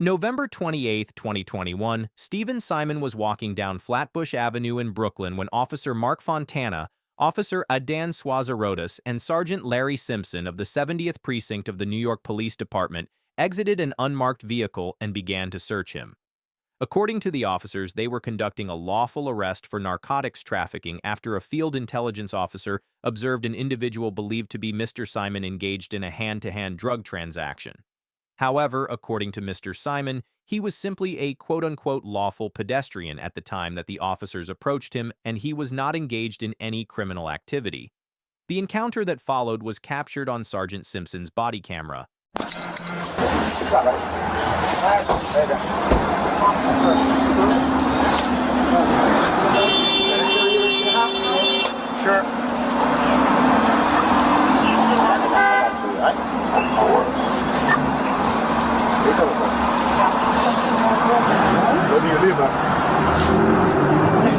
November 28, 2021, Stephen Simon was walking down Flatbush Avenue in Brooklyn when Officer Mark Fontana, Officer Adan Swazarotis, and Sergeant Larry Simpson of the 70th Precinct of the New York Police Department exited an unmarked vehicle and began to search him. According to the officers, they were conducting a lawful arrest for narcotics trafficking after a field intelligence officer observed an individual believed to be Mr. Simon engaged in a hand-to-hand drug transaction. However, according to Mr. Simon, he was simply a quote-unquote lawful pedestrian at the time that the officers approached him, and he was not engaged in any criminal activity. The encounter that followed was captured on Sergeant Simpson's body camera. Sure. Where do you live at?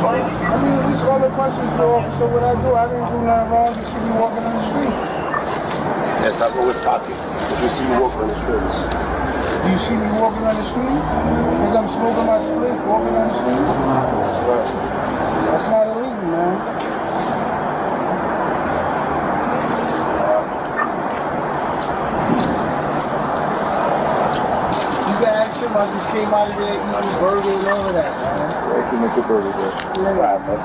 I mean, we all the questions for officer what I do. I didn't do nothing wrong. You see me walking on the streets. Yes, that's what we're talking. If you see me walking on the streets. Do you see me walking on the streets? Because I'm smoking my split, walking on the streets? That's right. That's not illegal, man. I just came out of there eating burger and all of that, man. Yeah, you can make a burger there. Yeah. Right, man.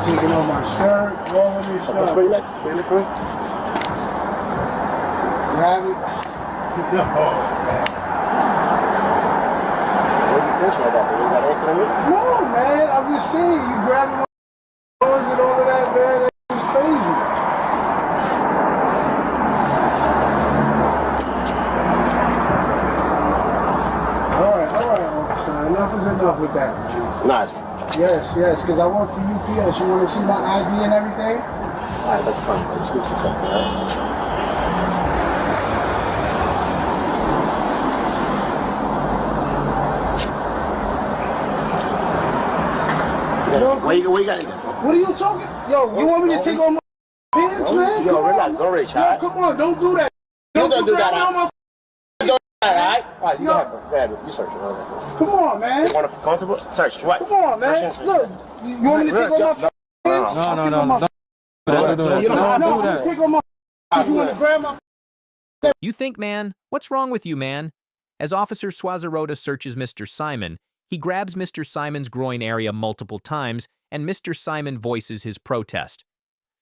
Taking off my shirt, all of this stuff. That's what you like. Feel it for me? Grab it. No. What are you thinking about? You got anything in it? No, man. I'm just saying, you grabbing my doors and all of that, man. It's crazy. Enough is enough with that. Not. Yes, because I work for UPS. You want to see my ID and everything? Alright, that's fine. Let's go see something, alright? What you got in there? What are you talking? Yo, you want me to take off my pants, man? Yo, relax. Don't reach, Yo, come on. Don't do that. Don't do that. On my Alright, you go ahead. You search it. Come on, man. You want to comfortable? Search. What? Come on, man. Look, you want me to take off my pants? No. You don't have to take off my. You want to grab my. You think, man? What's wrong with you, man? As Officer Swazarotis searches Mr. Simon, he grabs Mr. Simon's groin area multiple times, and Mr. Simon voices his protest.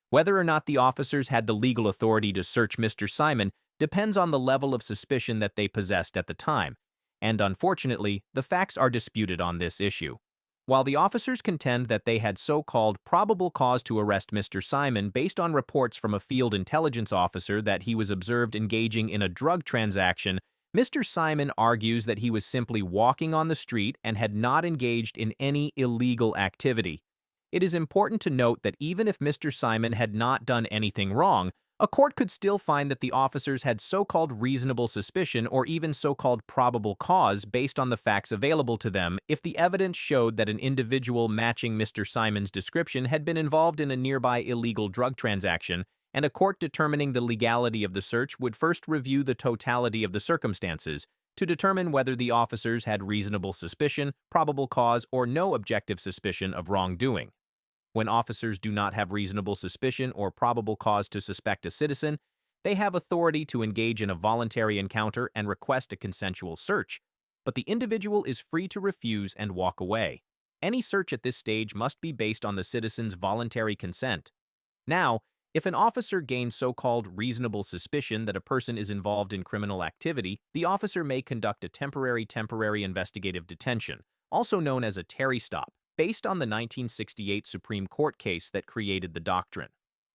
Whether or not the officers had the legal authority to search Mr. Simon depends on the level of suspicion that they possessed at the time, and unfortunately, the facts are disputed on this issue. While the officers contend that they had so-called probable cause to arrest Mr. Simon based on reports from a field intelligence officer that he was observed engaging in a drug transaction, Mr. Simon argues that he was simply walking on the street and had not engaged in any illegal activity. It is important to note that even if Mr. Simon had not done anything wrong, a court could still find that the officers had so-called reasonable suspicion or even so-called probable cause based on the facts available to them if the evidence showed that an individual matching Mr. Simon's description had been involved in a nearby illegal drug transaction, and a court determining the legality of the search would first review the totality of the circumstances to determine whether the officers had reasonable suspicion, probable cause, or no objective suspicion of wrongdoing. When officers do not have reasonable suspicion or probable cause to suspect a citizen, they have authority to engage in a voluntary encounter and request a consensual search, but the individual is free to refuse and walk away. Any search at this stage must be based on the citizen's voluntary consent. Now, if an officer gains so-called reasonable suspicion that a person is involved in criminal activity, the officer may conduct a temporary investigative detention, also known as a Terry stop, based on the 1968 Supreme Court case that created the doctrine.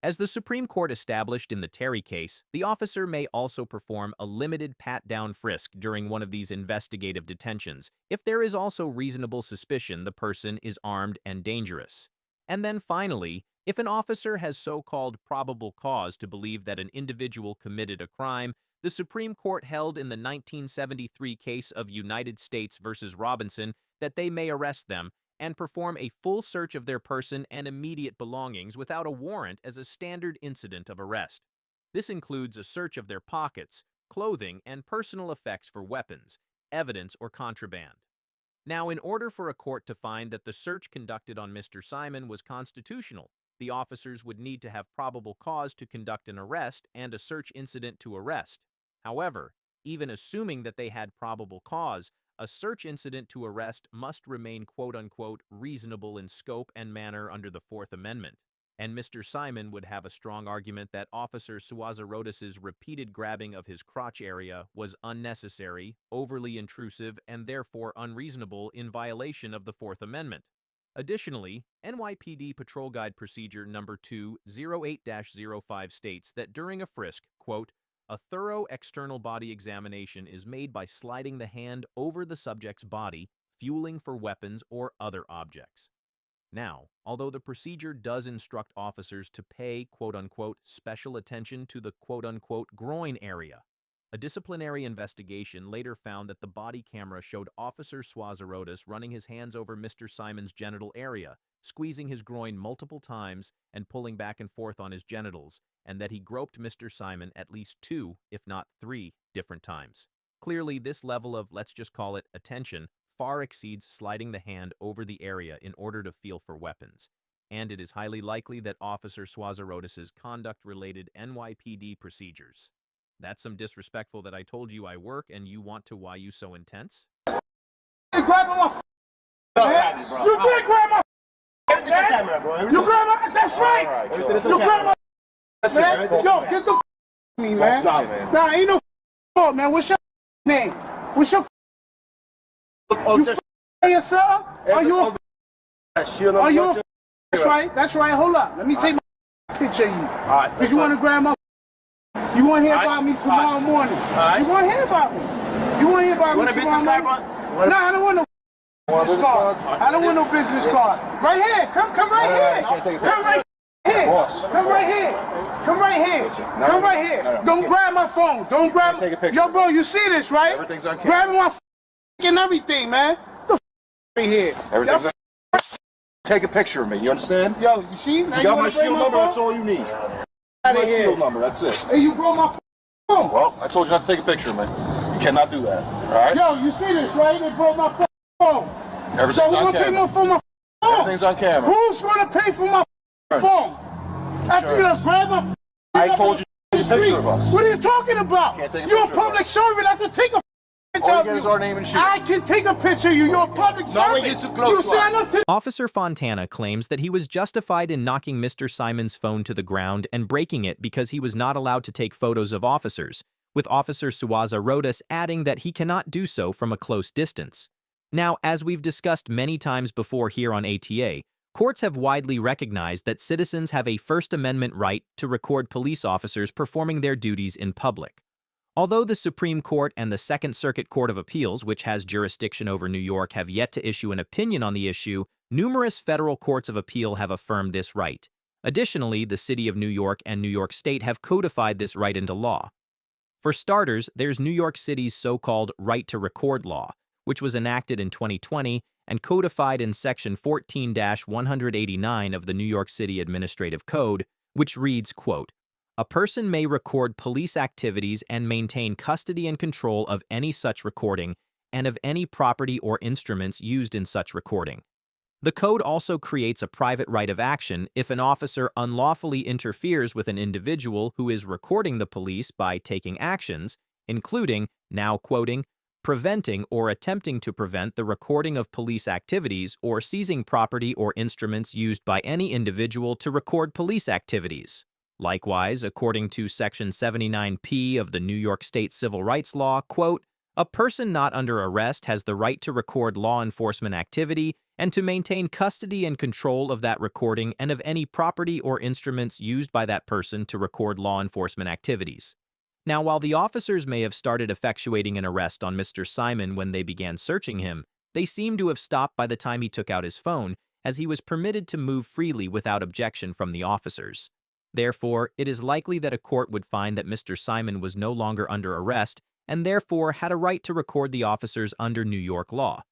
As the Supreme Court established in the Terry case, the officer may also perform a limited pat-down frisk during one of these investigative detentions if there is also reasonable suspicion the person is armed and dangerous. And then finally, if an officer has so-called probable cause to believe that an individual committed a crime, the Supreme Court held in the 1973 case of United States versus Robinson that they may arrest them and perform a full search of their person and immediate belongings without a warrant as a standard incident of arrest. This includes a search of their pockets, clothing, and personal effects for weapons, evidence, or contraband. Now, in order for a court to find that the search conducted on Mr. Simon was constitutional, the officers would need to have probable cause to conduct an arrest and a search incident to arrest. However, even assuming that they had probable cause, a search incident to arrest must remain quote-unquote reasonable in scope and manner under the Fourth Amendment. And Mr. Simon would have a strong argument that Officer Suazarodis' repeated grabbing of his crotch area was unnecessary, overly intrusive, and therefore unreasonable in violation of the Fourth Amendment. Additionally, NYPD Patrol Guide Procedure Number 208-05 states that during a frisk, quote, a thorough external body examination is made by sliding the hand over the subject's body, fueling for weapons or other objects. Now, although the procedure does instruct officers to pay, quote-unquote, special attention to the quote-unquote groin area, a disciplinary investigation later found that the body camera showed Officer Suazarodis running his hands over Mr. Simon's genital area, squeezing his groin multiple times and pulling back and forth on his genitals, and that he groped Mr. Simon at least 2, if not 3, different times. Clearly, this level of, let's just call it, attention far exceeds sliding the hand over the area in order to feel for weapons, and it is highly likely that Officer Suazarodis' conduct-related NYPD procedures. That's some disrespectful that I told you I work and you want to why you so intense? You grabbing my man. You did grab my man. You grab my, that's right. You grab my man. Yo, get the me, man. Nah, ain't no fault, man. What's your name? What's your you sir? Are you a That's right, that's right. Hold up. Let me take my picture of you. Because you want to grab my You want to hear about me tomorrow morning. You want to hear about me. You want to hear about me tomorrow morning. Nah, I don't want no business card. I don't want no business card. Right here. Come right here. Come right here. Come right here. Come right here. Come right here. Don't grab my phone. Don't grab Yo, bro, you see this, right? Everything's okay. Grabbing my and everything, man. The right here. Everything's okay. Take a picture of me, you understand? Yo, you see? You got my shield number, that's all you need. My shield number, that's it. Hey, you broke my phone. Well, I told you not to take a picture of me. You cannot do that, alright? Yo, you see this, right? They broke my phone. Everything's So who's on gonna pay camera. for my phone? Everything's on camera. Who's gonna pay for my phone? After you done grabbed my I told you to take a picture of us. What are you talking about? Can't take a You're a picture of public us. servant. I can take a picture All you of get you. is our name and shit. I can take a picture of you. You're a public servant. when you're too close You to sign us. up to Officer Fontana claims that he was justified in knocking Mr. Simon's phone to the ground and breaking it because he was not allowed to take photos of officers, with Officer Suazarodis adding that he cannot do so from a close distance. Now, as we've discussed many times before here on ATA, courts have widely recognized that citizens have a First Amendment right to record police officers performing their duties in public. Although the Supreme Court and the Second Circuit Court of Appeals, which has jurisdiction over New York, have yet to issue an opinion on the issue, numerous federal courts of appeal have affirmed this right. Additionally, the City of New York and New York State have codified this right into law. For starters, there's New York City's so-called right to record law, which was enacted in 2020 and codified in Section 14-189 of the New York City Administrative Code, which reads, quote, "A person may record police activities and maintain custody and control of any such recording and of any property or instruments used in such recording." The code also creates a private right of action if an officer unlawfully interferes with an individual who is recording the police by taking actions, including, now quoting, preventing or attempting to prevent the recording of police activities or seizing property or instruments used by any individual to record police activities. Likewise, according to Section 79P of the New York State Civil Rights Law, quote, "A person not under arrest has the right to record law enforcement activity and to maintain custody and control of that recording and of any property or instruments used by that person to record law enforcement activities." Now, while the officers may have started effectuating an arrest on Mr. Simon when they began searching him, they seem to have stopped by the time he took out his phone, as he was permitted to move freely without objection from the officers. Therefore, it is likely that a court would find that Mr. Simon was no longer under arrest and therefore had a right to record the officers under New York law.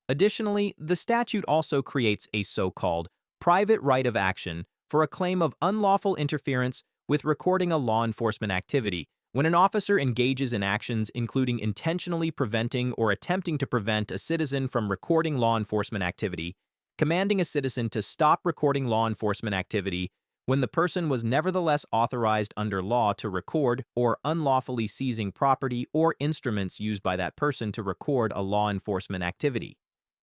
Additionally, the statute also creates a so-called private right of action for a claim of unlawful interference with recording a law enforcement activity When an officer engages in actions including intentionally preventing or attempting to prevent a citizen from recording law enforcement activity, commanding a citizen to stop recording law enforcement activity when the person was nevertheless authorized under law to record, or unlawfully seizing property or instruments used by that person to record a law enforcement activity.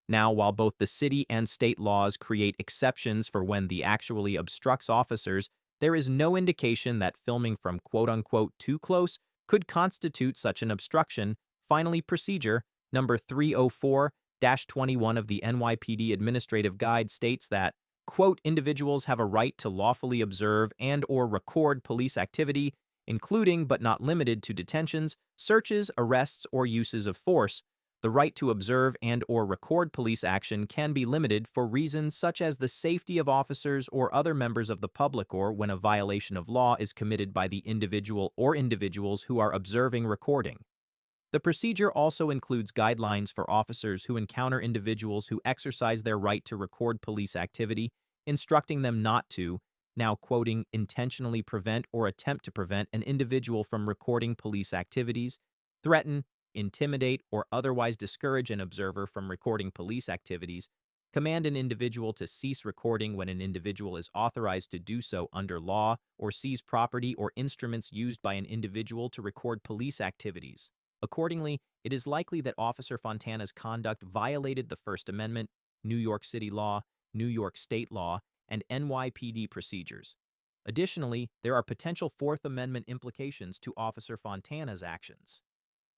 Now, while both the city and state laws create exceptions for when the actually obstructs officers, there is no indication that filming from quote-unquote too close could constitute such an obstruction. Finally, procedure number 304-21 of the NYPD Administrative Guide states that, quote, individuals have a right to lawfully observe and or record police activity, including but not limited to detentions, searches, arrests, or uses of force. The right to observe and or record police action can be limited for reasons such as the safety of officers or other members of the public, or when a violation of law is committed by the individual or individuals who are observing recording. The procedure also includes guidelines for officers who encounter individuals who exercise their right to record police activity, instructing them not to, now quoting, intentionally prevent or attempt to prevent an individual from recording police activities, threaten, intimidate, or otherwise discourage an observer from recording police activities, command an individual to cease recording when an individual is authorized to do so under law, or seize property or instruments used by an individual to record police activities. Accordingly, it is likely that Officer Fontana's conduct violated the First Amendment, New York City law, New York State law, and NYPD procedures. Additionally, there are potential Fourth Amendment implications to Officer Fontana's actions.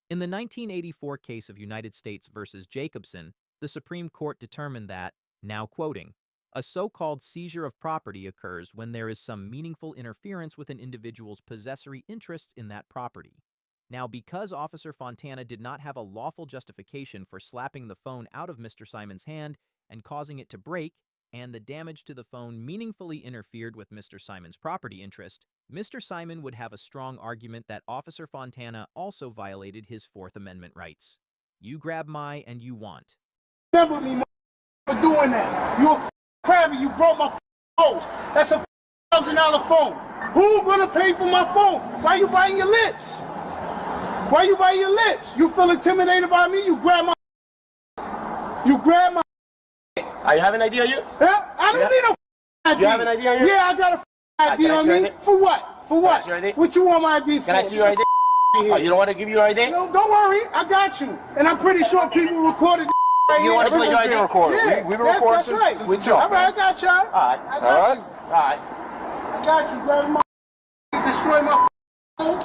In the 1984 case of United States versus Jacobson, the Supreme Court determined that, now quoting, a so-called seizure of property occurs when there is some meaningful interference with an individual's possessory interests in that property. Now, because Officer Fontana did not have a lawful justification for slapping the phone out of Mr. Simon's hand and causing it to break, and the damage to the phone meaningfully interfered with Mr. Simon's property interest, Mr. Simon would have a strong argument that Officer Fontana also violated his Fourth Amendment rights. You grab my and you want. Remember me for doing that. You a crabby, you broke my phone. That's a $1,000 phone. Who gonna pay for my phone? Why you biting your lips? Why you biting your lips? You feel intimidated by me? You grab my. You grab my. You have an idea, you? Yeah, I don't need no ID. You have an idea, you? Yeah, I got a ID on me. For what? For what? Can I see your ID? What you want my ID for? Can I see your ID? Oh, you don't want to give you your ID? No, don't worry, I got you. And I'm pretty sure people recorded right You here. want to play your ID? Yeah, We've been recording that's right. since we jumped. All right, I got y'all. All right. I got you. All right. I got you, grabbing my destroy my phone.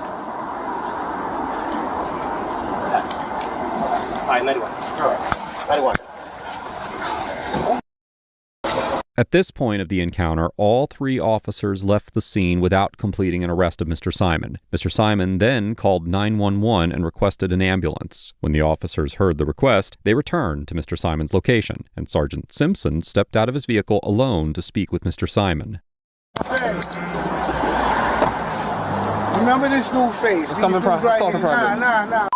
All right, 91. All right. 91. At this point of the encounter, all three officers left the scene without completing an arrest of Mr. Simon. Mr. Simon then called 911 and requested an ambulance. When the officers heard the request, they returned to Mr. Simon's location, and Sergeant Simpson stepped out of his vehicle alone to speak with Mr. Simon. Hey. Remember this new face. These dudes right here. Nah.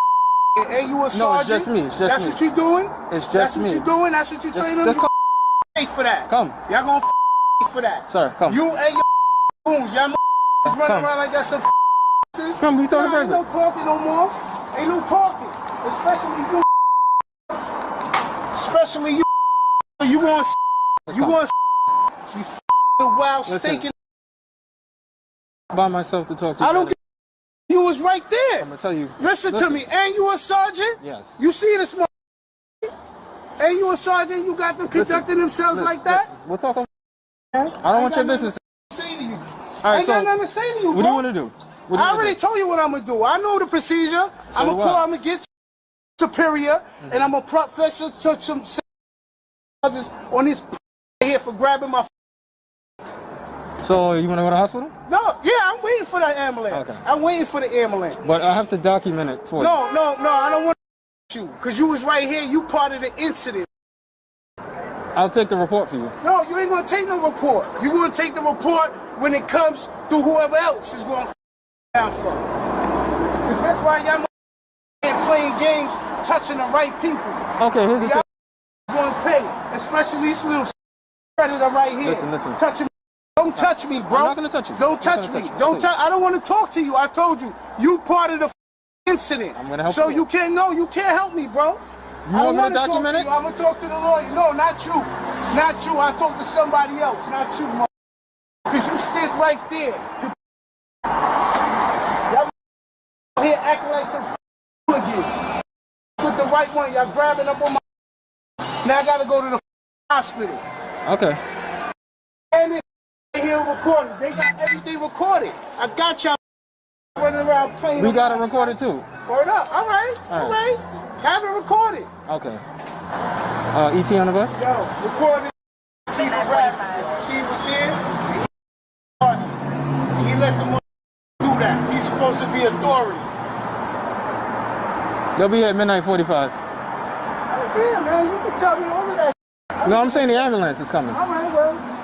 Hey, you a sergeant? No, it's just me. It's just That's me. what you doing? It's just That's me. what you doing? That's what you training them? Just come. Pay for that. Come. Y'all gonna for that. Sir, come. You and your goons. Y'all is running around like that's some Come, we talking Ain't no talking no more. Ain't no talking. Especially you. Especially you. You want you wild stinking. By myself to talk to you. I don't get. You was right there. I'm gonna tell you. Listen to me. And you a sergeant? Yes. You see this one? And you a sergeant? You got them conducting themselves like that? We'll talk. I don't want your business. Say to you. All right, I ain't got nothing to say to you, what do bro. you want to do? I already told you what I'm gonna do. I know the procedure. I'm gonna call. I'm gonna get superior, and I'm gonna fix some charges on this here for grabbing my. So you want to go to the hospital? No, yeah, I'm waiting for the ambulance. Okay. I'm waiting for the ambulance. But I have to document it for you. No, I don't want you, cause you was right here. You part of the incident. I'll take the report for you. No, you ain't gonna take no report. You gonna take the report when it comes through whoever else is going down for. Cause that's why y'all ain't playing games, touching the right people. Okay, here's the thing. Y'all gonna pay, especially these little predator right here. Listen. Touching Don't touch me, bro. I'm not gonna touch you. Don't touch me. Don't touch. I don't want to talk to you. I told you. You part of the incident. I'm gonna help so you. you can't. No, you can't help me, bro. You want me to document it? I'm gonna talk to the lawyer. No, not you. Not you. I talk to somebody else. Not you, mother. Because you stood right there. Y'all here acting like some hooligans. With the right one, y'all grabbing up on my. Now I gotta go to the hospital. Okay. And they here recorded. They got everything recorded. I got y'all running around playing. We got it recorded too. Word up. All right. All right. Have it recorded. Okay. ET on the bus? Yo, recorded. Keep harassing. See what's here? He let them do that. He's supposed to be authority. They'll be at midnight 45. Yeah, man. You can tell me all of that. No, I'm saying the ambulance is coming. All right, well.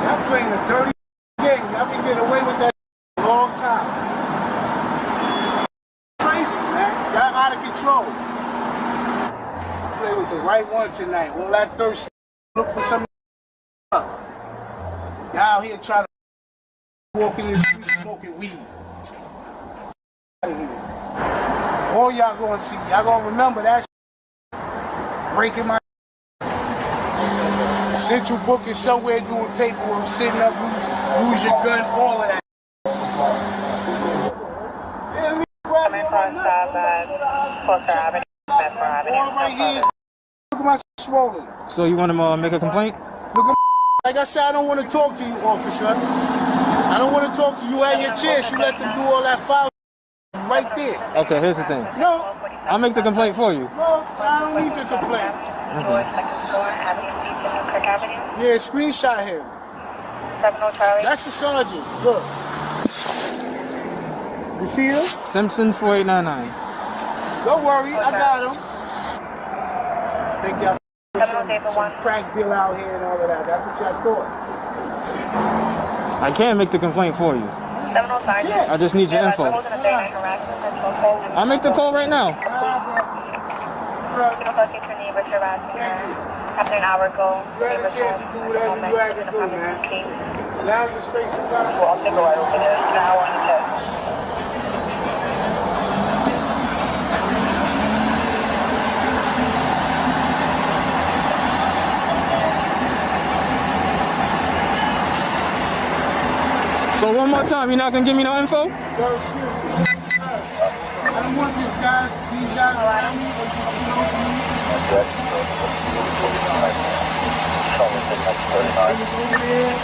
Y'all playing a dirty game. Y'all been getting away with that a long time. Crazy, man. Y'all out of control. Play with the right one tonight. All that thirsty. Look for some up. Y'all out here trying to walk in the street smoking weed. Out of here. All y'all gonna see. Y'all gonna remember that shit. Breaking my central book is somewhere doing paperwork, sitting up, lose your gun, all of that. Look at my swollen. So you want to make a complaint? Look at like I said, I don't want to talk to you, officer. I don't want to talk to you at your chair. You let them do all that foul right there. Okay, here's the thing. No, I'll make the complaint for you. no, I don't need your complaint. Yeah, screenshot him. That's the sergeant. Look. You see him? Simpson 4899. Don't worry, I got him. Think y'all some crack deal out here and all of that. That's what y'all thought. I can make the complaint for you. I just need your info. I'll make the call right now. After an hour ago, You had a chance to do whatever you had to do, man. Now just face the gun. Well, I'll go right over there. An hour on the test. So one more time, you're not gonna give me no info? Yo, excuse me. I don't want these guys around me or just assaulting me. I was over there,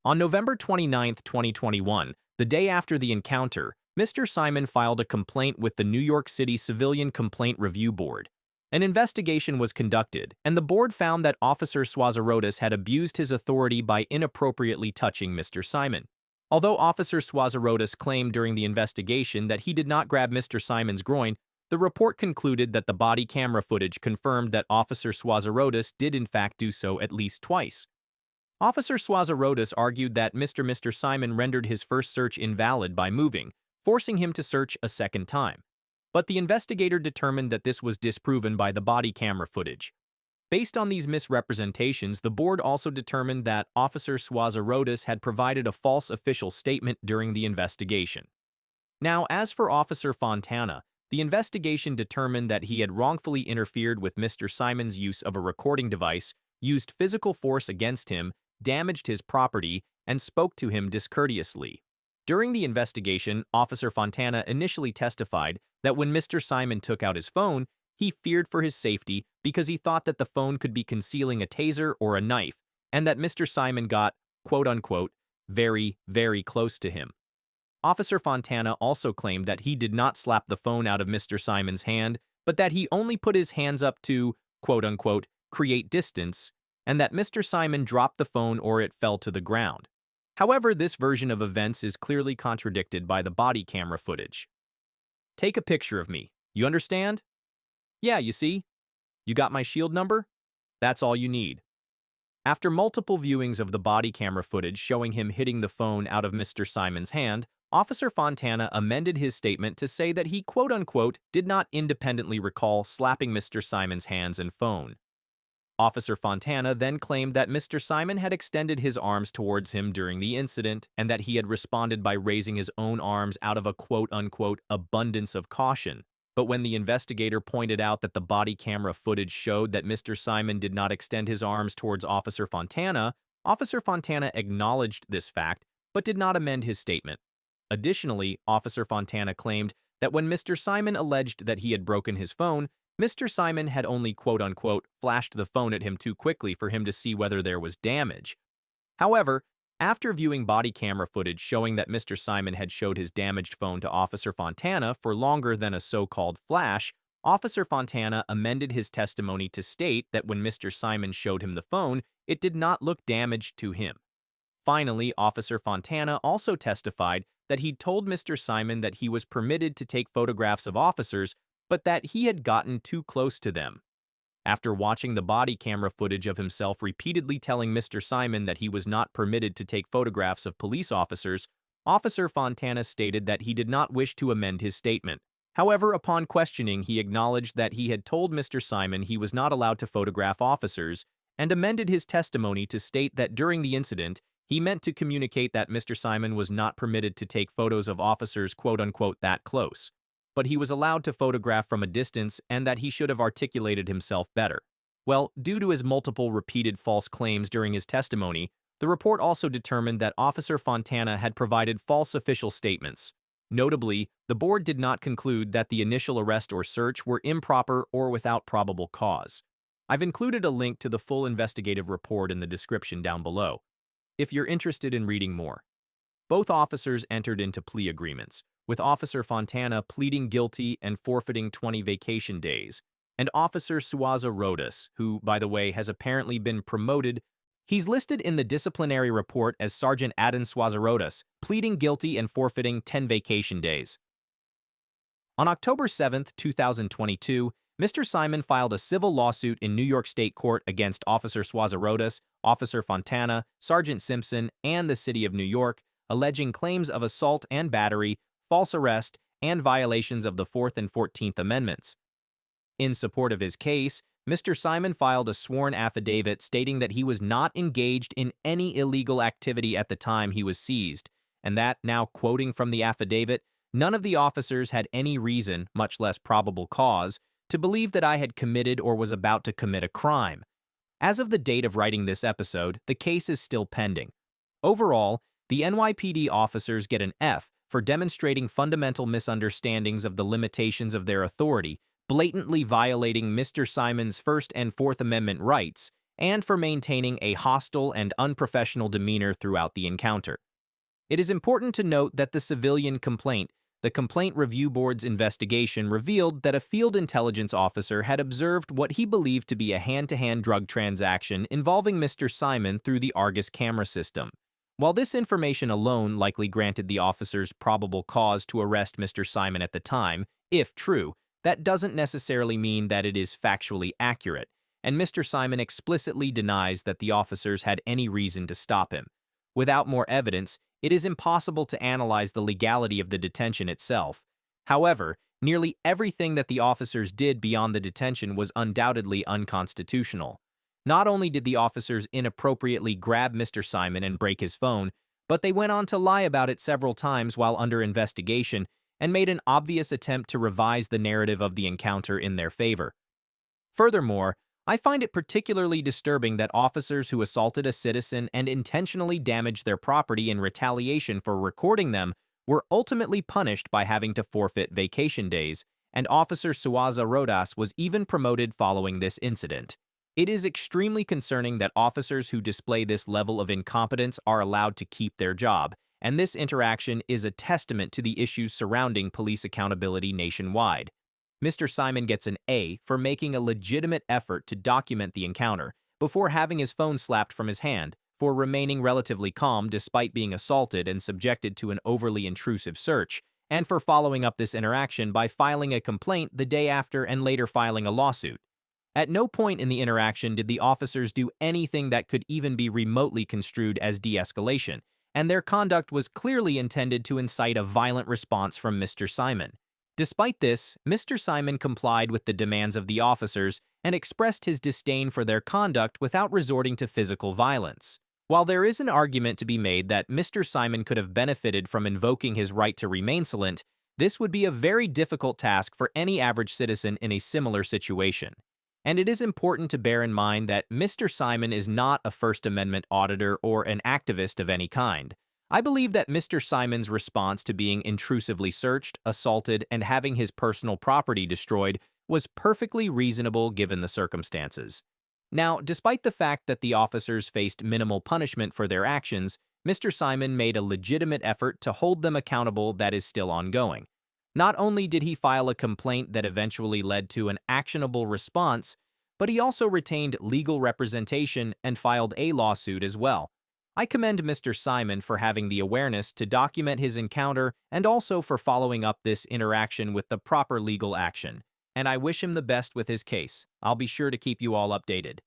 On November 29, 2021, the day after the encounter, Mr. Simon filed a complaint with the New York City Civilian Complaint Review Board. An investigation was conducted, and the board found that Officer Swazarodis had abused his authority by inappropriately touching Mr. Simon. Although Officer Swazarodis claimed during the investigation that he did not grab Mr. Simon's groin, the report concluded that the body camera footage confirmed that Officer Swazarodis did in fact do so at least twice. Officer Swazarodis argued that Mr. Simon rendered his first search invalid by moving, forcing him to search a second time. But the investigator determined that this was disproven by the body camera footage. Based on these misrepresentations, the board also determined that Officer Swazarodis had provided a false official statement during the investigation. Now, as for Officer Fontana, the investigation determined that he had wrongfully interfered with Mr. Simon's use of a recording device, used physical force against him, damaged his property, and spoke to him discourteously. During the investigation, Officer Fontana initially testified that when Mr. Simon took out his phone, he feared for his safety because he thought that the phone could be concealing a taser or a knife, and that Mr. Simon got, quote-unquote, very, very close to him. Officer Fontana also claimed that he did not slap the phone out of Mr. Simon's hand, but that he only put his hands up to, quote-unquote, create distance, and that Mr. Simon dropped the phone or it fell to the ground. However, this version of events is clearly contradicted by the body camera footage. Take a picture of me. You understand? Yeah, you see? You got my shield number? That's all you need. After multiple viewings of the body camera footage showing him hitting the phone out of Mr. Simon's hand, Officer Fontana amended his statement to say that he quote-unquote did not independently recall slapping Mr. Simon's hands and phone. Officer Fontana then claimed that Mr. Simon had extended his arms towards him during the incident and that he had responded by raising his own arms out of a quote-unquote abundance of caution. But when the investigator pointed out that the body camera footage showed that Mr. Simon did not extend his arms towards Officer Fontana acknowledged this fact but did not amend his statement. Additionally, Officer Fontana claimed that when Mr. Simon alleged that he had broken his phone, Mr. Simon had only quote-unquote flashed the phone at him too quickly for him to see whether there was damage. However, after viewing body camera footage showing that Mr. Simon had showed his damaged phone to Officer Fontana for longer than a so-called flash, Officer Fontana amended his testimony to state that when Mr. Simon showed him the phone, it did not look damaged to him. Finally, Officer Fontana also testified that he'd told Mr. Simon that he was permitted to take photographs of officers, but that he had gotten too close to them. After watching the body camera footage of himself repeatedly telling Mr. Simon that he was not permitted to take photographs of police officers, Officer Fontana stated that he did not wish to amend his statement. However, upon questioning, he acknowledged that he had told Mr. Simon he was not allowed to photograph officers and amended his testimony to state that during the incident, he meant to communicate that Mr. Simon was not permitted to take photos of officers quote-unquote that close, but he was allowed to photograph from a distance and that he should have articulated himself better. Well, due to his multiple repeated false claims during his testimony, the report also determined that Officer Fontana had provided false official statements. Notably, the board did not conclude that the initial arrest or search were improper or without probable cause. I've included a link to the full investigative report in the description down below, if you're interested in reading more. Both officers entered into plea agreements, with Officer Fontana pleading guilty and forfeiting 20 vacation days, and Officer Suaza Rodas, who, by the way, has apparently been promoted. He's listed in the disciplinary report as Sergeant Adin Suaza Rodas, pleading guilty and forfeiting 10 vacation days. On October 7, 2022, Mr. Simon filed a civil lawsuit in New York State Court against Officer Suaza Rodas, Officer Fontana, Sergeant Simpson, and the City of New York, alleging claims of assault and battery, false arrest, and violations of the 4th and 14th Amendments. In support of his case, Mr. Simon filed a sworn affidavit stating that he was not engaged in any illegal activity at the time he was seized, and that, now quoting from the affidavit, none of the officers had any reason, much less probable cause, to believe that I had committed or was about to commit a crime. As of the date of writing this episode, the case is still pending. Overall, the NYPD officers get an F for demonstrating fundamental misunderstandings of the limitations of their authority, blatantly violating Mr. Simon's First and Fourth Amendment rights, and for maintaining a hostile and unprofessional demeanor throughout the encounter. It is important to note that the civilian complaint, the Complaint Review Board's investigation, revealed that a field intelligence officer had observed what he believed to be a hand-to-hand drug transaction involving Mr. Simon through the Argus camera system. While this information alone likely granted the officers probable cause to arrest Mr. Simon at the time, if true, that doesn't necessarily mean that it is factually accurate, and Mr. Simon explicitly denies that the officers had any reason to stop him. Without more evidence, it is impossible to analyze the legality of the detention itself. However, nearly everything that the officers did beyond the detention was undoubtedly unconstitutional. Not only did the officers inappropriately grab Mr. Simon and break his phone, but they went on to lie about it several times while under investigation and made an obvious attempt to revise the narrative of the encounter in their favor. Furthermore, I find it particularly disturbing that officers who assaulted a citizen and intentionally damaged their property in retaliation for recording them were ultimately punished by having to forfeit vacation days, and Officer Suaza Rodas was even promoted following this incident. It is extremely concerning that officers who display this level of incompetence are allowed to keep their job, and this interaction is a testament to the issues surrounding police accountability nationwide. Mr. Simon gets an A for making a legitimate effort to document the encounter before having his phone slapped from his hand, for remaining relatively calm despite being assaulted and subjected to an overly intrusive search, and for following up this interaction by filing a complaint the day after and later filing a lawsuit. At no point in the interaction did the officers do anything that could even be remotely construed as de-escalation, and their conduct was clearly intended to incite a violent response from Mr. Simon. Despite this, Mr. Simon complied with the demands of the officers and expressed his disdain for their conduct without resorting to physical violence. While there is an argument to be made that Mr. Simon could have benefited from invoking his right to remain silent, this would be a very difficult task for any average citizen in a similar situation. And it is important to bear in mind that Mr. Simon is not a First Amendment auditor or an activist of any kind. I believe that Mr. Simon's response to being intrusively searched, assaulted, and having his personal property destroyed was perfectly reasonable given the circumstances. Now, despite the fact that the officers faced minimal punishment for their actions, Mr. Simon made a legitimate effort to hold them accountable that is still ongoing. Not only did he file a complaint that eventually led to an actionable response, but he also retained legal representation and filed a lawsuit as well. I commend Mr. Simon for having the awareness to document his encounter and also for following up this interaction with the proper legal action, and I wish him the best with his case. I'll be sure to keep you all updated.